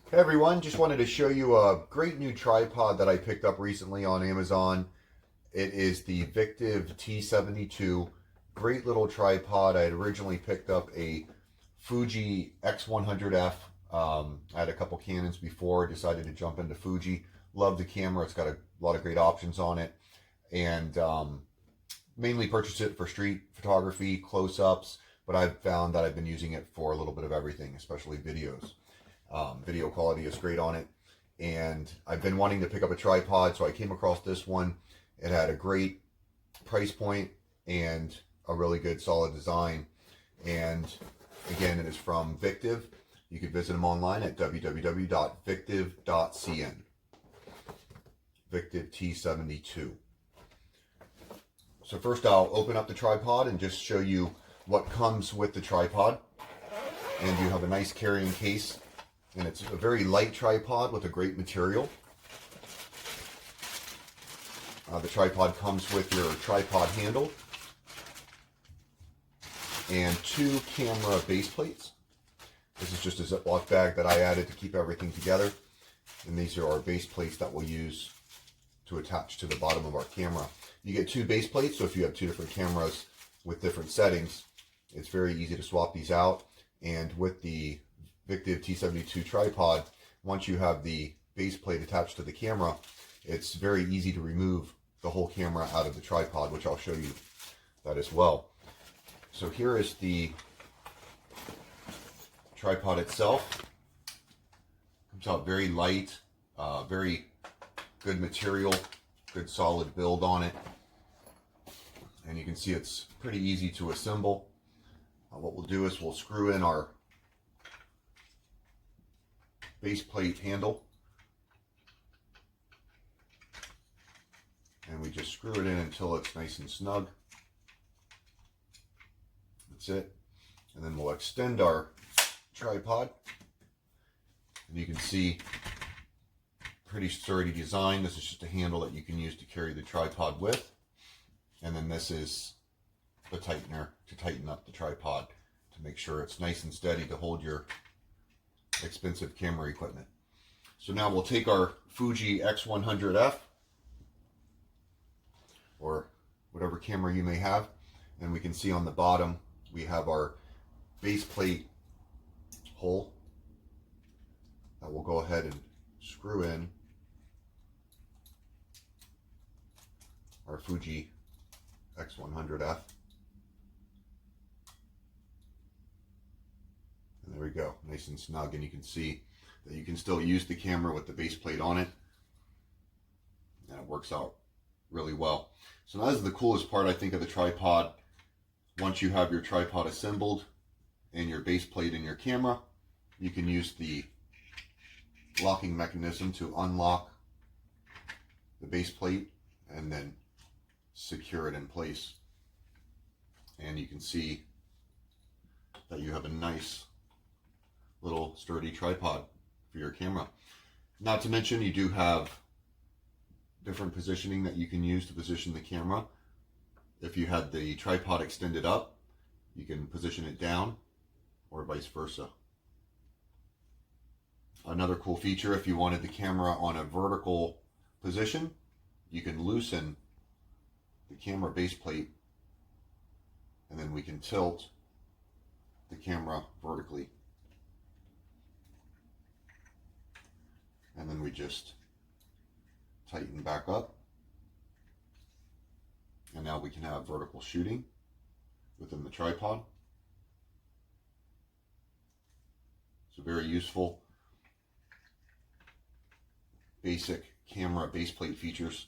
Hey everyone, just wanted to show you a great new tripod that I picked up recently on Amazon. It is the Victiv T72. Great little tripod. I had originally picked up a Fuji X100F. I had a couple Canons before, decided to jump into Fuji. Love the camera, it's got a lot of great options on it. And mainly purchased it for street photography, close-ups, but I've found that I've been using it for a little bit of everything, especially videos. Video quality is great on it, and I've been wanting to pick up a tripod, so I came across this one. It had a great price point and a really good solid design, and again, it is from Victiv. You can visit them online at www.victiv.cn. Victiv T72. So first I'll open up the tripod and just show you what comes with the tripod. And you have a nice carrying case, and it's a very light tripod with a great material. The tripod comes with your tripod handle and two camera base plates. This is just a Ziploc bag that I added to keep everything together, and these are our base plates that we'll use to attach to the bottom of our camera. You get two base plates, so if you have two different cameras with different settings, it's very easy to swap these out. And with the Victiv T72 tripod, once you have the base plate attached to the camera, it's very easy to remove the whole camera out of the tripod, which I'll show you that as well. So here is the tripod itself. Comes out very light, very good material, good solid build on it. And you can see it's pretty easy to assemble. What we'll do is we'll screw in our base plate handle, and we just screw it in until it's nice and snug. That's it. And then we'll extend our tripod, and you can see pretty sturdy design. This is just a handle that you can use to carry the tripod with, and then this is the tightener to tighten up the tripod to make sure it's nice and steady to hold your expensive camera equipment. So now we'll take our Fuji X100F or whatever camera you may have, and we can see on the bottom we have our base plate hole that we'll go ahead and screw in our Fuji X100F. And there we go, nice and snug, and you can see that you can still use the camera with the base plate on it, and it works out really well. So now this is the coolest part, I think, of the tripod. Once you have your tripod assembled and your base plate in your camera, you can use the locking mechanism to unlock the base plate and then secure it in place. And you can see that you have a nice little sturdy tripod for your camera. Not to mention, you do have different positioning that you can use to position the camera. If you had the tripod extended up, you can position it down, or vice versa. Another cool feature, if you wanted the camera on a vertical position, you can loosen the camera base plate, and then we can tilt the camera vertically. And then we just tighten back up, and now we can have vertical shooting within the tripod. So very useful, basic camera base plate features.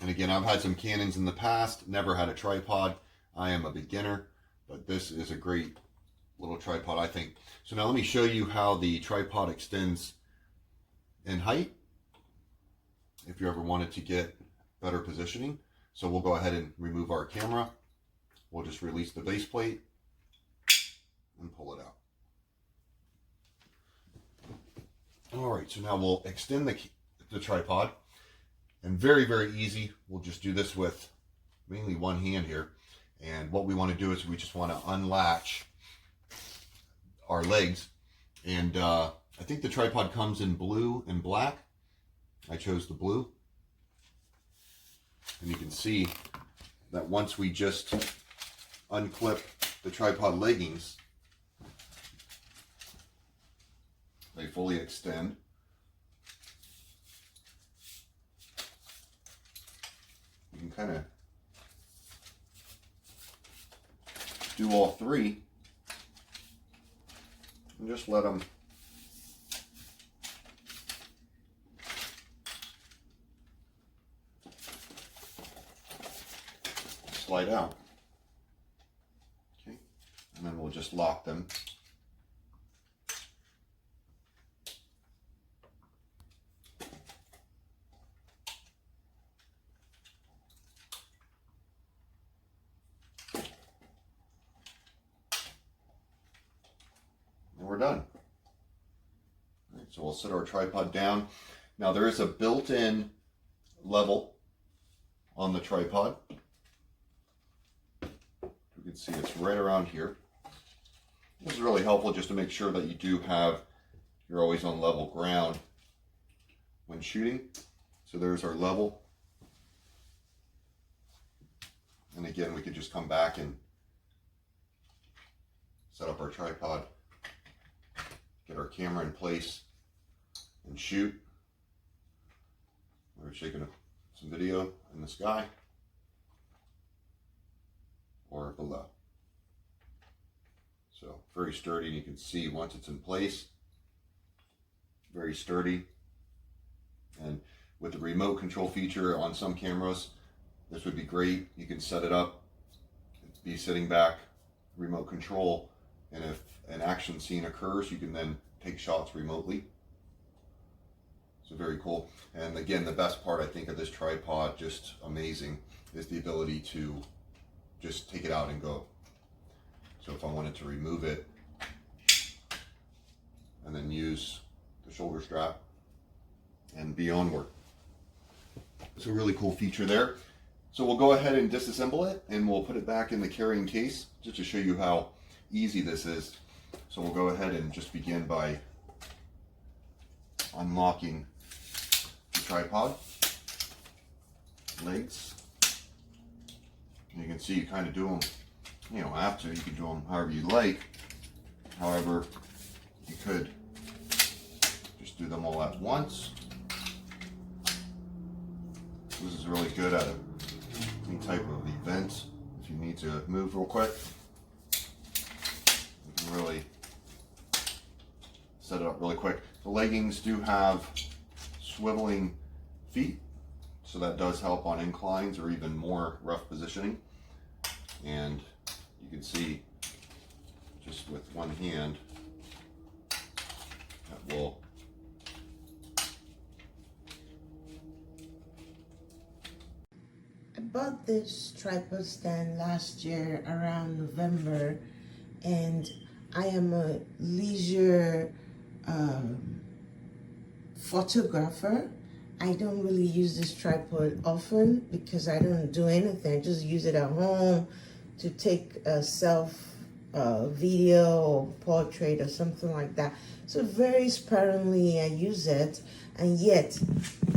And again, I've had some Canons in the past, never had a tripod. I am a beginner, but this is a great little tripod, I think. So now let me show you how the tripod extends in height if you ever wanted to get better positioning. So we'll go ahead and remove our camera. We'll just release the base plate and pull it out. All right, so now we'll extend the tripod, and very, very easy. We'll just do this with mainly one hand here. And what we want to do is we just want to unlatch our legs. And I think the tripod comes in blue and black. I chose the blue. And you can see that once we just unclip the tripod leggings, they fully extend. You can kind of do all three and just let them slide out. Okay, and then we'll just lock them. We're done. All right, so we'll set our tripod down. Now there is a built-in level on the tripod. You can see it's right around here. This is really helpful just to make sure that you're always on level ground when shooting. So there's our level. And again, we could just come back and set up our tripod, get our camera in place, and shoot. We're shaking some video in the sky or below. So very sturdy, and you can see once it's in place, very sturdy. And with the remote control feature on some cameras, this would be great. You can set it up, be sitting back, remote control, and if an action scene occurs, you can then take shots remotely. So very cool. And again, the best part I think of this tripod, just amazing, is the ability to just take it out and go. So if I wanted to remove it and then use the shoulder strap and be onward. It's a really cool feature there. So we'll go ahead and disassemble it, and we'll put it back in the carrying case just to show you how easy this is. So we'll go ahead and just begin by unlocking the tripod legs. And you can see you kind of do them, you don't have to, you can do them however you like. However, you could just do them all at once. This is really good at any type of event. If you need to move real quick, you can really set it up really quick. The leggings do have swiveling feet, so that does help on inclines or even more rough positioning. And you can see just with one hand that will I bought this tripod stand last year around November, and I am a leisure photographer. I don't really use this tripod often because I don't do anything. I just use it at home to take a self video or portrait or something like that. So very sparingly I use it, and yet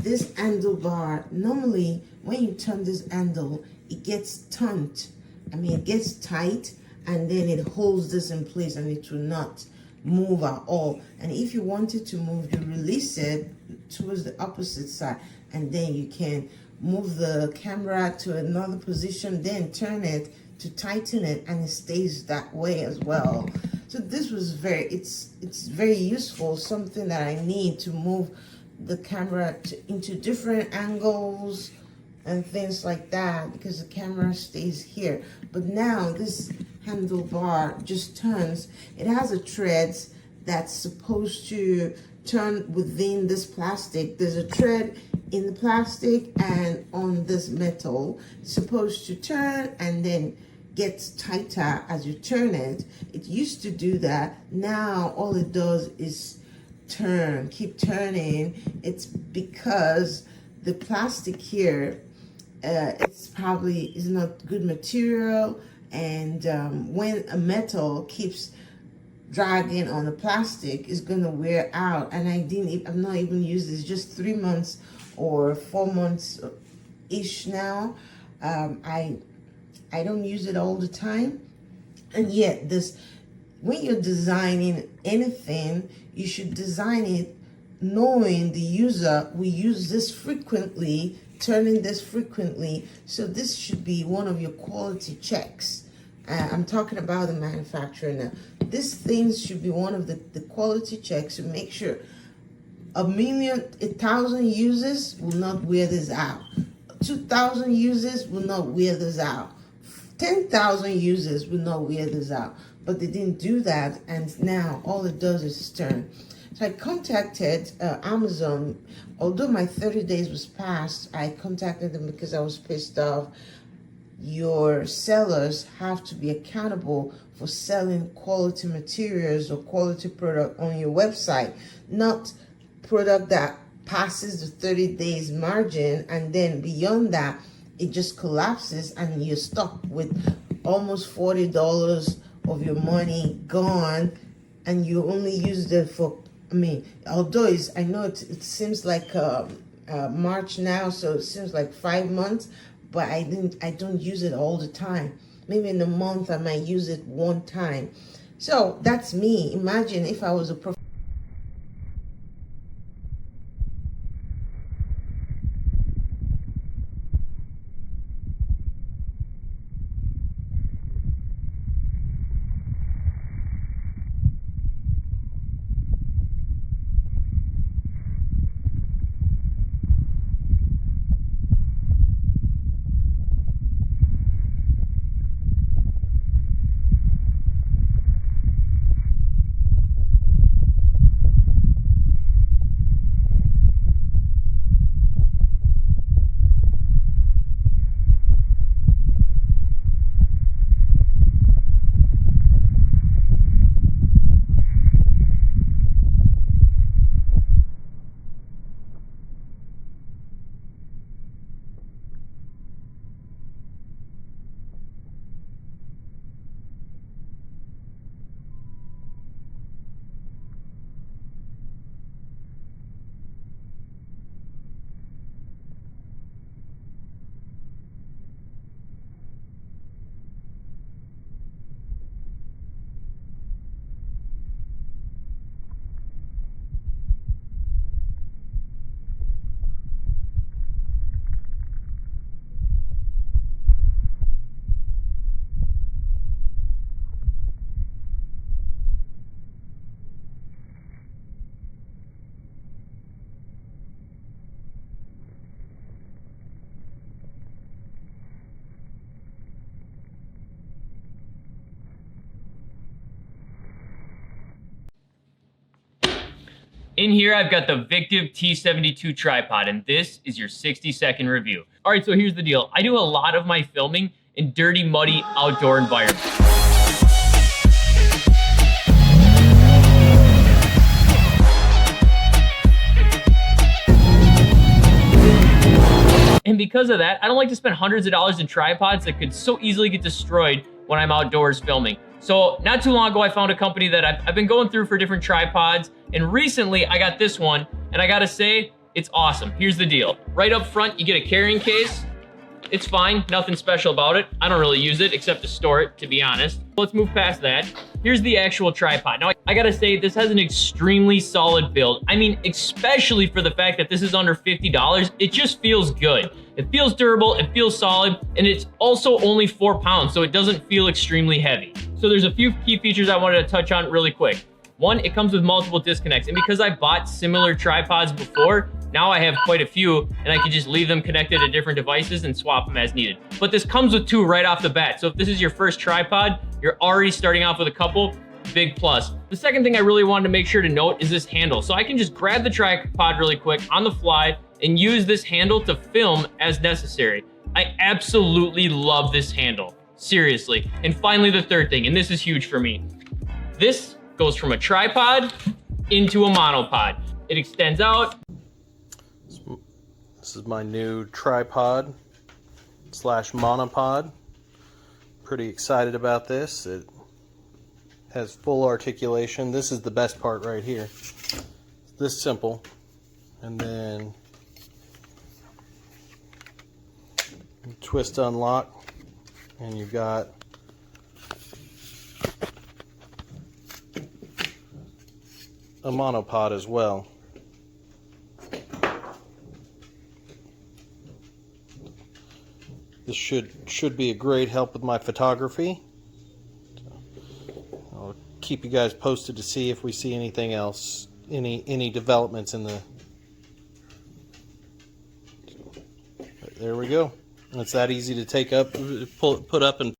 this handlebar, normally when you turn this handle, it gets turned. I mean, it gets tight, and then it holds this in place and it will not move at all. And if you want it to move, you release it towards the opposite side, and then you can move the camera to another position, then turn it to tighten it, and it stays that way as well. So this was it's very useful, something that I need to move the camera into different angles and things like that, because the camera stays here. But now this handlebar just turns. It has a thread that's supposed to turn within this plastic. There's a thread in the plastic and on this metal. It's supposed to turn and then gets tighter as you turn it. It used to do that. Now all it does is turn, keep turning. It's because the plastic here, it's probably is not good material, and when a metal keeps dragging on the plastic is going to wear out. And I'm not even using this, just 3 months or 4 months ish now. I don't use it all the time. And yet when you're designing anything, you should design it knowing the user will use this frequently, turning this frequently. So this should be one of your quality checks. I'm talking about the manufacturer now. This thing should be one of the quality checks to make sure 1,000 users will not wear this out. 2,000 users will not wear this out. 10,000 users will not wear this out. But they didn't do that, and now all it does is turn. So I contacted Amazon. Although my 30 days was past, I contacted them because I was pissed off. Your sellers have to be accountable for selling quality materials or quality product on your website, not product that passes the 30 days margin, and then beyond that, it just collapses and you're stuck with almost $40 of your money gone, and you only used it for, although I know it seems like March now, so it seems like 5 months, but I don't use it all the time. Maybe in a month I might use it one time. So that's me. Imagine if I was a In here, I've got the Victiv T72 tripod, and this is your 60-second review. All right, so here's the deal. I do a lot of my filming in dirty, muddy, outdoor environments. And because of that, I don't like to spend hundreds of dollars in tripods that could so easily get destroyed when I'm outdoors filming. So not too long ago, I found a company that I've been going through for different tripods, and recently I got this one, and I gotta say, it's awesome. Here's the deal. Right up front, you get a carrying case. It's fine, nothing special about it. I don't really use it except to store it, to be honest. Let's move past that. Here's the actual tripod. Now, I gotta say, this has an extremely solid build. I mean, especially for the fact that this is under $50, it just feels good. It feels durable, it feels solid, and it's also only 4 pounds, so it doesn't feel extremely heavy. So there's a few key features I wanted to touch on really quick. One, it comes with multiple disconnects, and because I bought similar tripods before, now I have quite a few, and I can just leave them connected to different devices and swap them as needed. But this comes with 2 right off the bat, so if this is your first tripod, you're already starting off with a couple, big plus. The second thing I really wanted to make sure to note is this handle. So I can just grab the tripod really quick on the fly and use this handle to film as necessary. I absolutely love this handle, seriously. And finally, the third thing, and this is huge for me. This goes from a tripod into a monopod. It extends out. This is my new tripod / monopod. Pretty excited about this. It has full articulation. This is the best part right here. It's this simple. And then twist unlock, and you've got a monopod as well. This should be a great help with my photography. I'll keep you guys posted to see if we see anything else, any developments in the. There we go. It's that easy to take up, put up, and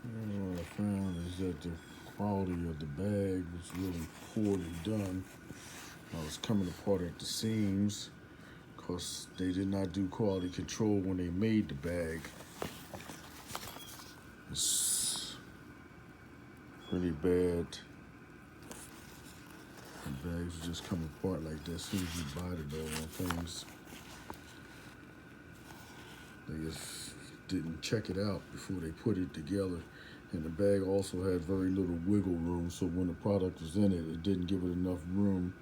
What I found is that the quality of the bag was really poorly done. I was coming apart at the seams because they did not do quality control when they made the bag. It's pretty bad. The bags just come apart like that as soon as you buy the doggone things. They just didn't check it out before they put it together. And the bag also had very little wiggle room, so when the product was in it, it didn't give it enough room